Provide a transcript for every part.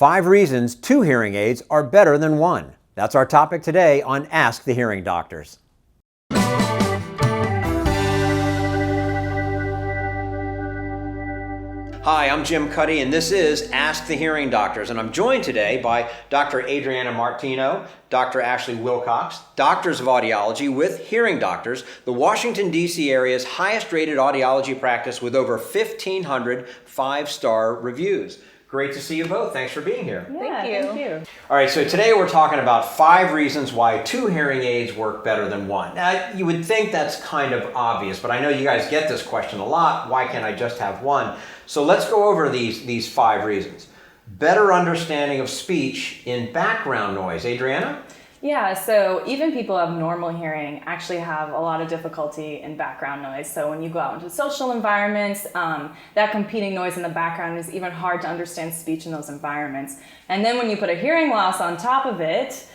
5 reasons 2 hearing aids are better than 1. That's our topic today on Ask the Hearing Doctors. Hi, I'm Jim Cuddy, and this is Ask the Hearing Doctors, and I'm joined today by Dr. Adriana Martino, Dr. Ashley Wilcox, doctors of audiology with Hearing Doctors, the Washington, D.C. area's highest-rated audiology practice with over 1,500 5-star reviews. Great to see you both. Thanks for being here. Yeah, thank you. All right, so today we're talking about 5 reasons why 2 hearing aids work better than 1. Now, you would think that's kind of obvious, but I know you guys get this question a lot. Why can't I just have 1? So let's go over these 5 reasons. Better understanding of speech in background noise. Adriana? Yeah, so even people who have normal hearing actually have a lot of difficulty in background noise. So when you go out into social environments, that competing noise in the background is even hard to understand speech in those environments. And then when you put a hearing loss on top of it,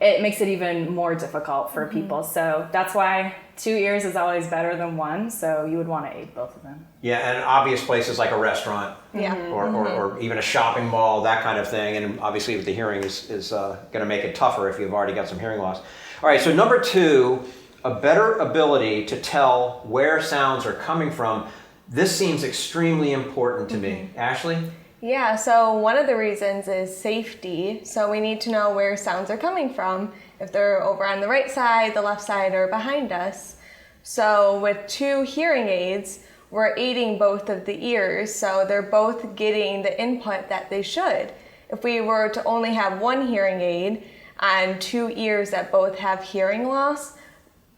it makes it even more difficult for people. So that's why 2 ears is always better than 1. So you would want to aid both of them. Yeah, and obvious places like a restaurant or even a shopping mall, that kind of thing. And obviously with the hearing is going to make it tougher if you've already got some hearing loss. All right, so number 2, a better ability to tell where sounds are coming from. This seems extremely important to me. Ashley? Yeah, so one of the reasons is safety. So we need to know where sounds are coming from, if they're over on the right side, the left side, or behind us. So with 2 hearing aids, we're aiding both of the ears, so they're both getting the input that they should. If we were to only have 1 hearing aid and 2 ears that both have hearing loss,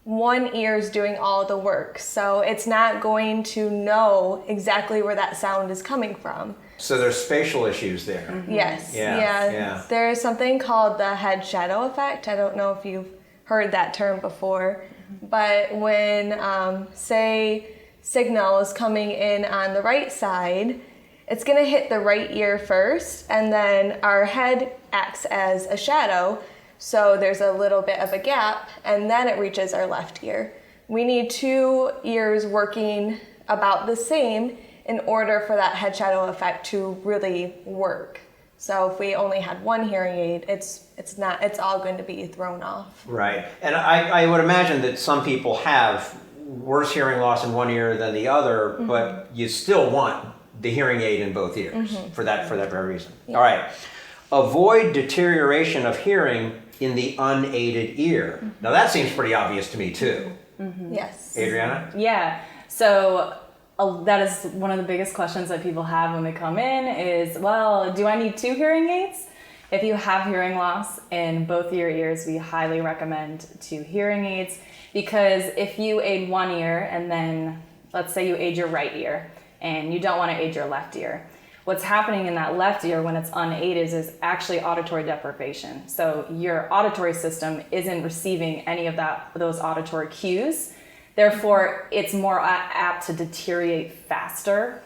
1 ear is doing all the work. So it's not going to know exactly where that sound is coming from. So there's spatial issues there. Yes. Yeah. There's something called the head shadow effect. I don't know if you've heard that term before, but when, say, signal is coming in on the right side, it's going to hit the right ear first, and then our head acts as a shadow, so there's a little bit of a gap, and then it reaches our left ear. We need 2 ears working about the same in order for that head shadow effect to really work. So if we only had 1 hearing aid, it's all going to be thrown off. Right, and I would imagine that some people have worse hearing loss in 1 ear than the other, but you still want the hearing aid in both ears for that very reason. Yeah. All right, avoid deterioration of hearing in the unaided ear. Now that seems pretty obvious to me too. Yes. Adriana? Yeah, so that is one of the biggest questions that people have when they come in is, well, do I need 2 hearing aids? If you have hearing loss in both your ears, we highly recommend 2 hearing aids, because if you aid 1 ear and then let's say you aid your right ear and you don't want to aid your left ear, what's happening in that left ear when it's unaided is actually auditory deprivation. So your auditory system isn't receiving any of those auditory cues. Therefore, it's more apt to deteriorate faster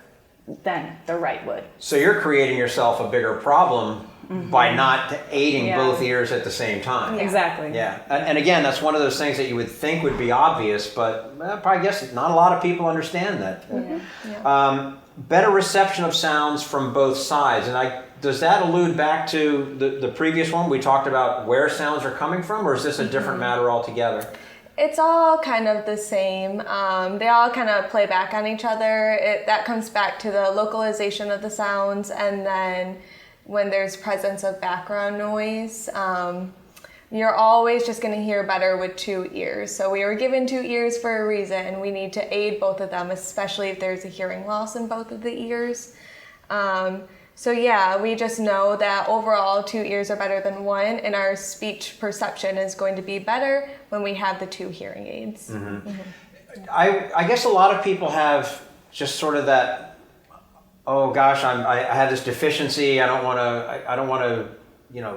than the right would. So you're creating yourself a bigger problem by not aiding both ears at the same time. Yeah. Exactly. Yeah, and again, that's one of those things that you would think would be obvious, but I guess not a lot of people understand that. Better reception of sounds from both sides, and does that allude back to the previous one? We talked about where sounds are coming from, or is this a different matter altogether? It's all kind of the same. They all kind of play back on each other. That comes back to the localization of the sounds, and then when there's presence of background noise, you're always just going to hear better with 2 ears. So we were given 2 ears for a reason, and we need to aid both of them, especially if there's a hearing loss in both of the ears. So yeah, we just know that overall 2 ears are better than 1, and our speech perception is going to be better when we have the 2 hearing aids. I guess a lot of people have just sort of that, oh gosh, I have this deficiency. I don't want to,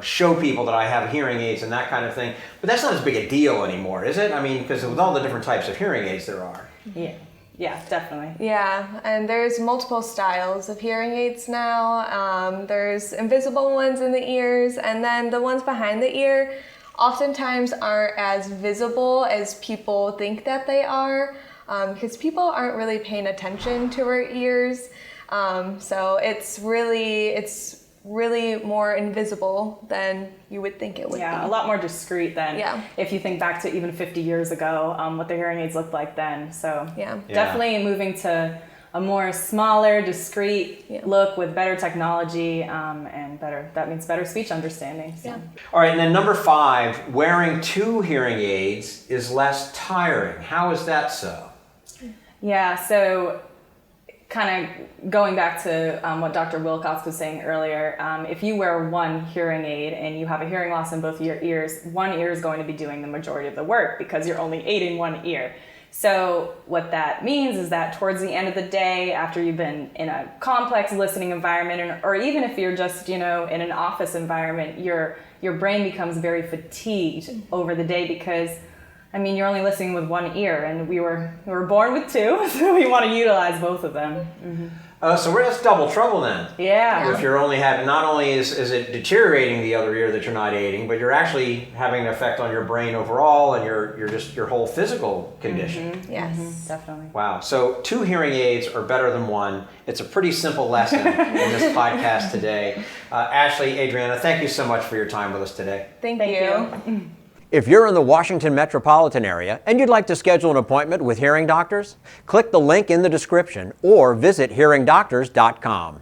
show people that I have hearing aids and that kind of thing. But that's not as big a deal anymore, is it? I mean, because with all the different types of hearing aids there are. Yeah, definitely. Yeah, and there's multiple styles of hearing aids now. There's invisible ones in the ears, and then the ones behind the ear oftentimes aren't as visible as people think that they are, because people aren't really paying attention to our ears. So it's really more invisible than you would think it would Yeah, be. a lot more discreet than Yeah. if you think back to even 50 years ago, what the hearing aids looked like then. So Yeah. definitely moving to a more smaller, discreet look with better technology and that means better speech understanding. So. Yeah. All right, and then number 5, wearing 2 hearing aids is less tiring. How is that so? Yeah, so kind of going back to what Dr. Wilcox was saying earlier, if you wear one hearing aid and you have a hearing loss in both of your ears, one ear is going to be doing the majority of the work because you're only aiding one ear. So what that means is that towards the end of the day, after you've been in a complex listening environment, or even if you're just, in an office environment, your brain becomes very fatigued over the day because you're only listening with one ear, and we were born with 2, so we want to utilize both of them. Mm-hmm. So that's double trouble then. Yeah. If you're only having, not only is it deteriorating the other ear that you're not aiding, but you're actually having an effect on your brain overall and your whole physical condition. Mm-hmm. Yes. Mm-hmm. Definitely. Wow. So 2 hearing aids are better than 1. It's a pretty simple lesson in this podcast today. Ashley, Adriana, thank you so much for your time with us today. Thank Thank you. you. If you're in the Washington metropolitan area and you'd like to schedule an appointment with hearing doctors, click the link in the description or visit hearingdoctors.com.